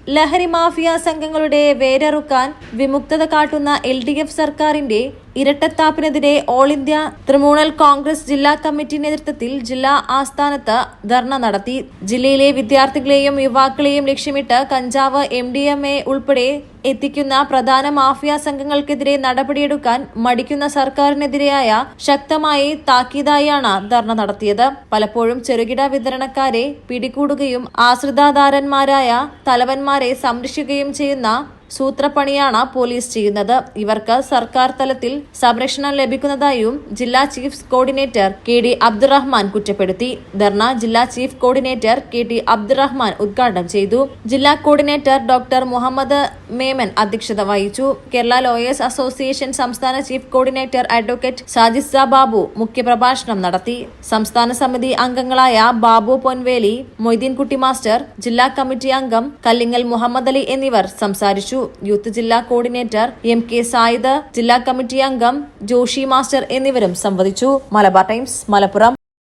ലഹരി മാഫിയ സംഘങ്ങളുടെ വേരറുക്കാൻ വിമുക്തത കാട്ടുന്ന LDF സർക്കാരിന്റെ ഇരട്ടത്താപ്പിനെതിരെ ഓൾ ഇന്ത്യ തൃണമൂൽ കോൺഗ്രസ് ജില്ലാ കമ്മിറ്റി നേതൃത്വത്തിൽ ജില്ലാ ആസ്ഥാനത്ത് ധർണ നടത്തി. ജില്ലയിലെ വിദ്യാർത്ഥികളെയും യുവാക്കളെയും ലക്ഷ്യമിട്ട് കഞ്ചാവ്, MDMA ഉൾപ്പെടെ എത്തിക്കുന്ന പ്രധാന മാഫിയ സംഘങ്ങൾക്കെതിരെ നടപടിയെടുക്കാൻ മടിക്കുന്ന സർക്കാരിനെതിരെയായ ശക്തമായ താക്കീതായാണ് ധർണ നടത്തിയത്. പലപ്പോഴും ചെറുകിട വിതരണക്കാരെ പിടികൂടുകയും ആശ്രിതധാരന്മാരായ തലവന്മാരെ സംരക്ഷിക്കുകയും ചെയ്യുന്ന സൂത്രപ്പണിയാണ് പോലീസ് ചെയ്യുന്നത്. ഇവർക്ക് സർക്കാർ തലത്തിൽ സംരക്ഷണം ലഭിക്കുന്നതായും ജില്ലാ ചീഫ് കോർഡിനേറ്റർ KD അബ്ദുറഹ്മാൻ കുറ്റപ്പെടുത്തി. ധർണ ജില്ലാ ചീഫ് കോർഡിനേറ്റർ KT അബ്ദുറഹ്മാൻ ഉദ്ഘാടനം ചെയ്തു. ജില്ലാ കോർഡിനേറ്റർ ഡോക്ടർ മുഹമ്മദ് മേമൻ അധ്യക്ഷത വഹിച്ചു. കേരള ലോയേഴ്സ് അസോസിയേഷൻ സംസ്ഥാന chief coordinator advocate Sajida Babu മുഖ്യപ്രഭാഷണം നടത്തി. സംസ്ഥാന സമിതി അംഗങ്ങളായ ബാബു പൊൻവേലി, മൊയ്തീൻകുട്ടി മാസ്റ്റർ, ജില്ലാ കമ്മിറ്റി അംഗം കല്ലിങ്ങൽ മുഹമ്മദ് അലി എന്നിവർ സംസാരിച്ചു. യൂത്ത് ജില്ലാ കോർഡിനേറ്റർ MK സായിദ്, ജില്ലാ കമ്മിറ്റി അംഗം ജോഷി മാസ്റ്റർ എന്നിവരും സംവദിച്ചു. മലബാർ ടൈംസ്, മലപ്പുറം.